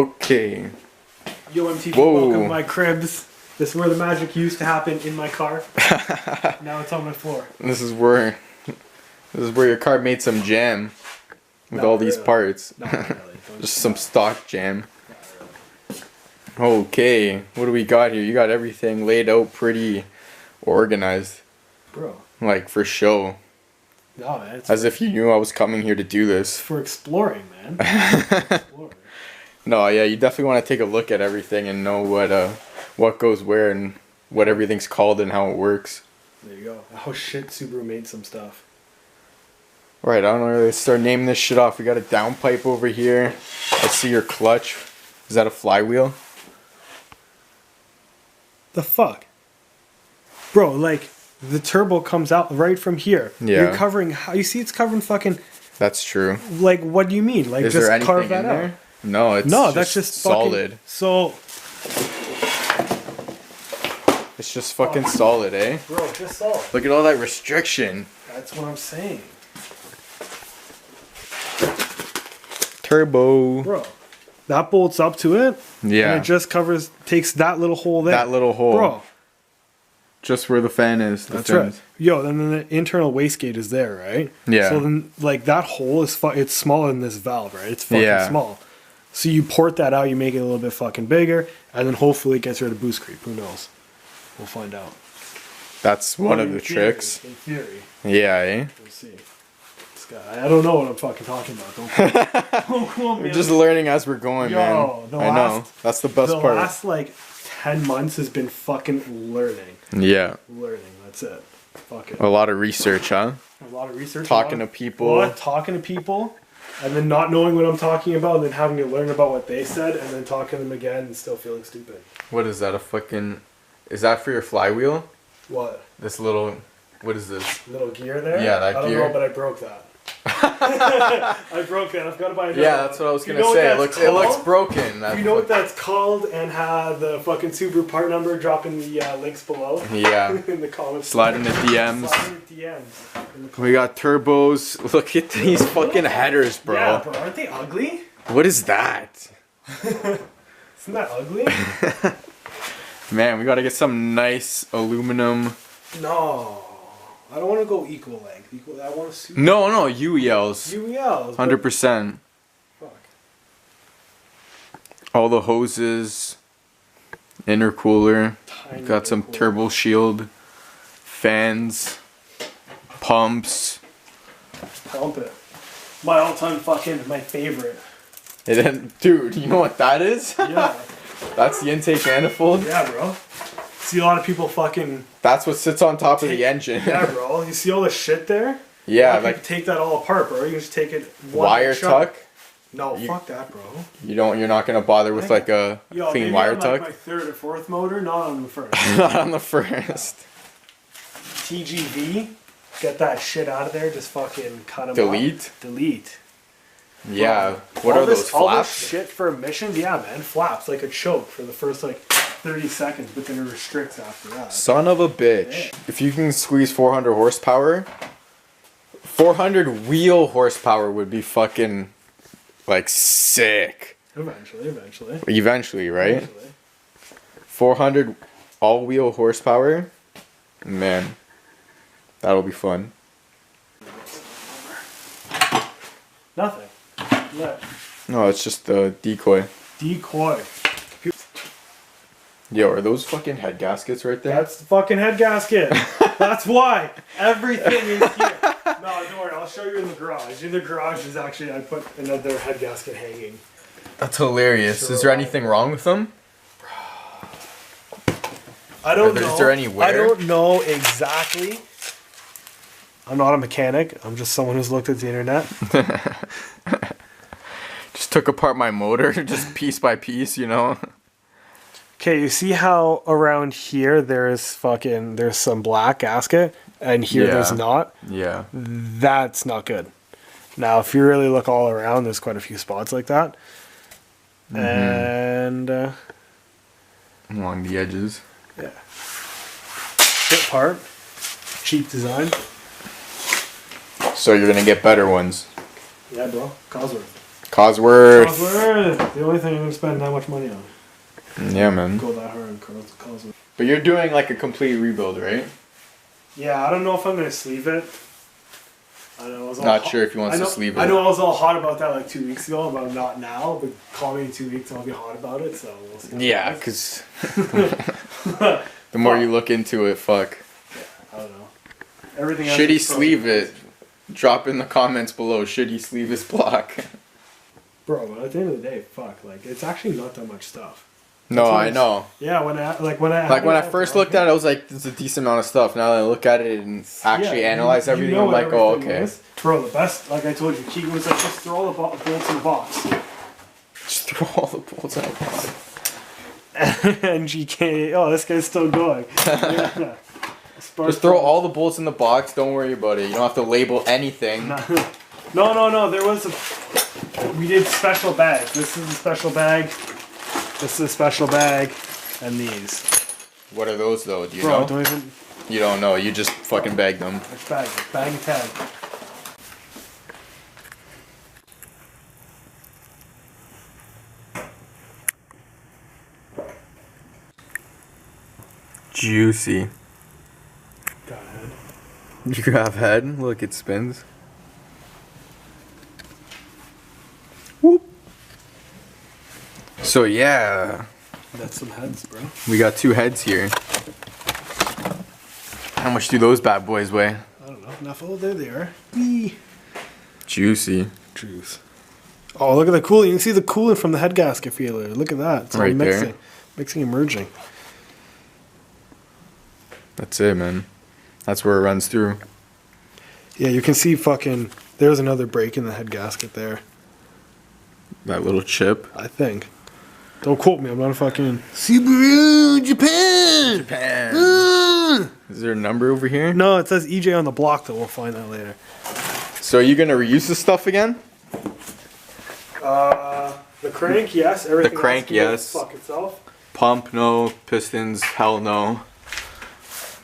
Okay. Yo, MTV, Whoa. welcome to my cribs. This is where the magic used to happen in my car. Now it's on my floor. This is where your car made some jam with all these parts. Not really. Just some stock jam. Okay, what do we got here? You got everything laid out pretty organized. Bro. Like for show. No, man. As if you knew I was coming here to do this. For exploring, man. Exploring. No, yeah, you definitely want to take a look at everything and know what goes where and what everything's called and how it works. There you go. Oh shit, Subaru made some stuff. Right, I don't know. Let's start naming this shit off. We got a downpipe over here. Let's see your clutch. Is that a flywheel? The fuck? Bro, like, the turbo comes out right from here. Yeah. You're covering, how you see it's covering fucking, That's true. like, what do you mean? Like, Is just there anything carve in that out. there? No, it's No, that's just solid. So, It's just fucking solid, eh? bro, just solid. Look at all that restriction. That's what I'm saying. Turbo. Bro, that bolts up to it. Yeah. And it just takes that little hole there. That little hole. Bro, Just where the fan is. that's right. Yo, then the internal wastegate is there, right? Yeah. So then, like, that hole is it's smaller than this valve, right? It's fucking small. So you port that out, you make it a little bit fucking bigger, and then hopefully it gets rid of boost creep. Who knows? We'll find out. That's one of the In theory, tricks. In theory. Yeah, eh? We'll see. This guy, I don't know what I'm fucking talking about. Don't quote me. We're just learning as we're going, Yo, man. I know. That's the best The part. last, like, 10 months has been fucking learning. Yeah. Learning, that's it. Fucking. A lot of research, huh? A lot of research. Talking to people. What? Talking to people, and then not knowing what I'm talking about, and then having to learn about what they said, and then talking to them again, and still feeling stupid. What is that? A fucking... Is that for your flywheel? What? This little... What is this? Little gear there? Yeah, that I don't gear. know, but I broke that. I broke that. I've got to buy another Yeah, one. that's what I was You gonna know what say. It that's looks called? broken. You know what that's called, and have the fucking Subaru part number, drop in the links below. Yeah. In the comments. Slide in the DMs. Slide in the DMs. We got turbos. Look at these fucking headers, bro. Yeah, bro. Aren't they ugly? What is that? Isn't that ugly? Man, we gotta get some nice aluminum. No. I don't want to go equal length. I want to Subaru. No, UELs. UELs. 100%. Fuck. All the hoses. Intercooler. Tiny Got some intercooler. turbo shield. Fans. Pumps. Pump it. My all-time fucking, my favorite. And then, dude, you know what that is? Yeah. That's the intake manifold. Yeah, bro. See a lot of people fucking... That's what sits on top of the engine. Yeah, bro. You see all the shit there? Yeah, You like can take that all apart, bro. You can just take it one wire shot. tuck. No, fuck that, bro. You're not gonna bother with like a Yo, clean maybe wire on, tuck. Like my third or fourth motor, not on the first. Not on the first. TGV, get that shit out of there. Just fucking cut them Delete? Off. Delete. Yeah. Bro, What all are this, those all flaps? this shit for emissions? Yeah, man. Flaps like a choke for the first like 30 seconds, but then it restricts after that. Son of a bitch. Yeah. If you can squeeze 400 horsepower, 400 wheel horsepower would be fucking like sick. Eventually. Eventually, right? Eventually. 400 all-wheel horsepower. Man, that'll be fun. Nothing. Yeah. No, it's just the decoy. Decoy. Yo, are those fucking head gaskets right there? That's the fucking head gasket. That's why. Everything is here. No, don't worry. I'll show you in the garage. In the garage is actually, I put another head gasket hanging. That's hilarious. Sure. Is there anything wrong with them? I don't know. Is there any wear? I don't know exactly. I'm not a mechanic. I'm just someone who's looked at the internet. Just took apart my motor, just piece by piece, you know? Okay, you see how around here there's some black gasket and here there's not? Yeah. That's not good. Now, if you really look all around, there's quite a few spots like that. Mm-hmm. And, Along the edges. yeah. Good part. Cheap design. So you're gonna get better ones. Yeah, bro. Cosworth. Cosworth. Cosworth. The only thing I'm gonna spend that much money on. Yeah, man. Go that hard on Cosworth. But you're doing like a complete rebuild, right? Yeah, I don't know if I'm gonna sleeve it. I know I was all Not sure if he wants to sleeve it. I know I was all hot about that like 2 weeks ago, but not now. But call me in 2 weeks and I'll be hot about it. So we'll see. Yeah, because the more you look into it, fuck. I don't know. Everything. Should he sleeve it? Drop in the comments below. Should he sleeve his block? Bro, but at the end of the day, fuck. Like it's actually not that much stuff. No, I know. Yeah, when I first looked at it, I was like, "This is a decent amount of stuff." Now that I look at it and actually analyze everything, I'm like, "Oh, okay." Is. Bro, the best, like I told you, Keegan was like, just throw all the bolts in the box. Just throw all the bolts in the box. And GK, oh, this guy's still going. Yeah. Just throw all the bolts in the box. Don't worry about it. You don't have to label anything. No. There was we did special bags. This is a special bag. This is a special bag, and these. What are those though? Do you know? Don't even. You don't know. You just fucking bag them. It's bag and tag. Juicy. Got a head. You have head. Look, it spins. Whoop. So yeah. That's some heads, bro. We got 2 heads here. How much do those bad boys weigh? I don't know. Enough. Oh, there they are. Wee. Juicy. Juice. Oh, look at the cooling. You can see the coolant from the head gasket feeler. Look at that. It's all right mixing. there. Mixing and merging. That's it, man. That's where it runs through. Yeah, you can see fucking... There's another break in the head gasket there. That little chip. I think. Don't quote me. I'm not a fucking... Subaru, Japan! Japan! Is there a number over here? No, it says EJ on the block, though. We'll find that later. So are you going to reuse this stuff again? The crank, yes. Everything the crank, yes. Fuck itself. Pump, no. Pistons, hell no.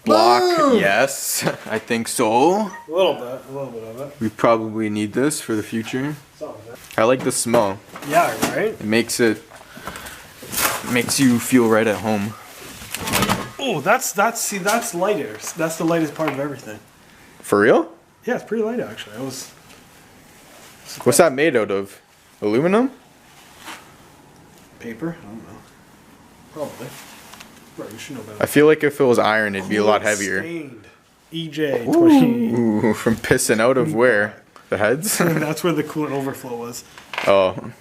Block, yes. I think so. A little bit of it. We probably need this for the future. Something. I like the smell. Yeah, right? It makes you feel right at home. Oh, that's lighter. That's the lightest part of everything. For real? Yeah, it's pretty light actually. What's that made out of? Aluminum? Paper? I don't know. Probably. Bro, you should know better. I feel like if it was iron, it'd be a lot heavier. Stained. EJ 20. Ooh, from pissing out of where? The heads? That's where the coolant overflow was. Oh.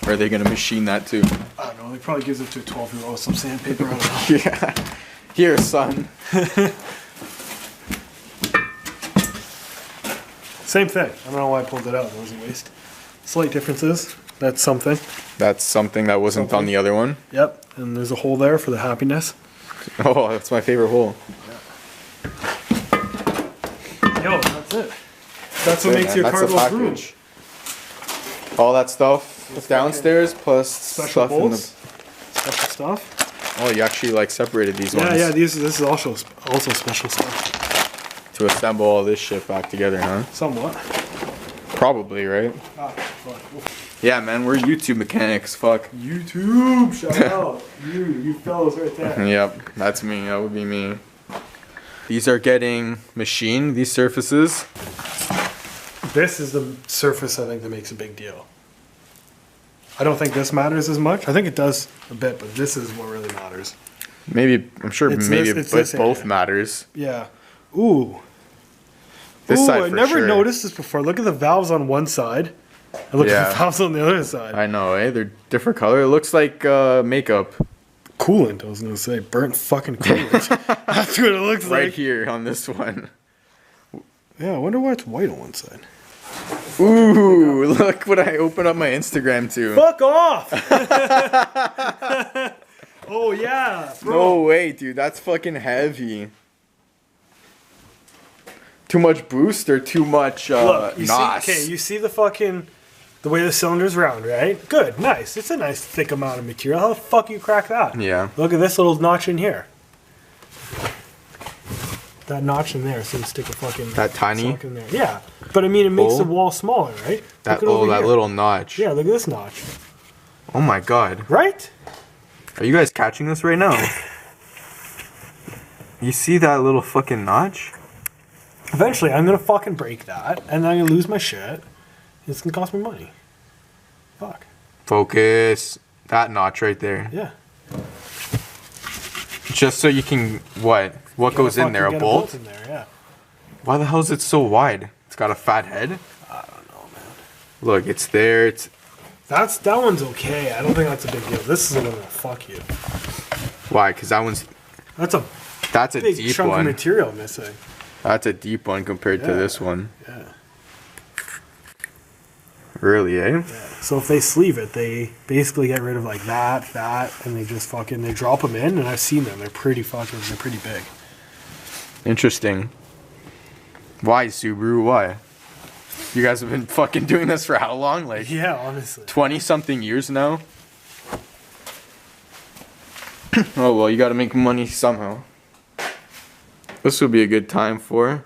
Or are they going to machine that too? I don't know. They probably gives it to a 12-year-old with some sandpaper. I don't know. Yeah. Here, son. Same thing. I don't know why I pulled it out. It was a waste. Slight differences. That's something. That's something that wasn't on the other one? Yep. And there's a hole there for the happiness. Oh, that's my favorite hole. Yo, that's it. That's what makes your car go through. All that stuff downstairs plus special stuff bolts, special stuff. Oh, you actually like separated these ones. Yeah. This is also special stuff. To assemble all this shit back together, huh? Somewhat. Probably, right? Ah, fuck. Yeah, man, we're YouTube mechanics. Fuck. YouTube, shout out. You fellas right there. Yep, that's me. That would be me. These are getting machined, these surfaces. This is the surface I think that makes a big deal. I don't think this matters as much. I think it does a bit, but this is what really matters. Maybe, I'm sure both matters. Yeah. Ooh. This side I for never sure. noticed this before. Look at the valves on one side. And look at the valves on the other side. I know, eh? They're different color. It looks like makeup. Coolant, I was going to say. Burnt fucking coolant. That's what it looks like. Right here on this one. Yeah, I wonder why it's white on one side. Ooh, look what I opened up my Instagram to. Fuck off! Oh, yeah. Bro. No way, dude. That's fucking heavy. Too much boost or too much Look, NOS? you see the fucking... The way the cylinder's round, right? Good, nice. It's a nice thick amount of material. How the fuck you crack that? Yeah. Look at this little notch in here. that notch in there, so you stick a fucking that tiny sock in there. Yeah, but I mean, it makes the wall smaller, right? That that little notch. Yeah, look at this notch. Oh my god! Right? Are you guys catching this right now? You see that little fucking notch? Eventually, I'm gonna fucking break that, and then I'm gonna lose my shit. It's gonna cost me money. Fuck. Focus. That notch right there. Yeah. Just so you can what? What goes in there? A bolt? In there, yeah. Why the hell is it so wide? It's got a fat head. I don't know, man. Look, it's there. It's. That one's okay. I don't think that's a big deal. This is the one that'll fuck you. Why? Because that one's. That's a big deep chunk of material missing. That's a deep one compared to this one. Yeah. Really, eh? Yeah. So if they sleeve it, they basically get rid of like that, and they just fucking they drop them in, and I've seen them. They're pretty big. Interesting. Why, Subaru? Why? You guys have been fucking doing this for how long? Like, yeah, honestly. 20-something years now? Oh, well, you gotta make money somehow. This would be a good time for...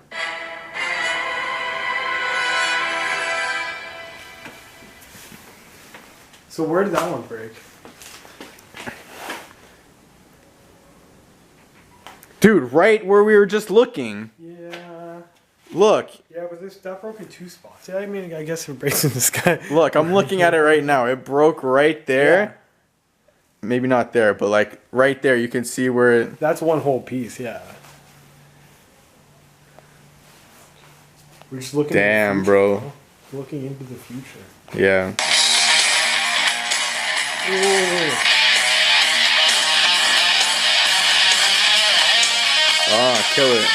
So where did that one break? Dude, right where we were just looking. Yeah. Look. Yeah, but that broke in 2 spots. Yeah, I mean, I guess it breaks in the sky. Look, I'm looking at it right now. It broke right there. Yeah. Maybe not there, but like right there, you can see where it... That's one whole piece, yeah. We're just looking Damn, at the future, bro. Looking into the future. Yeah. Ah, kill it.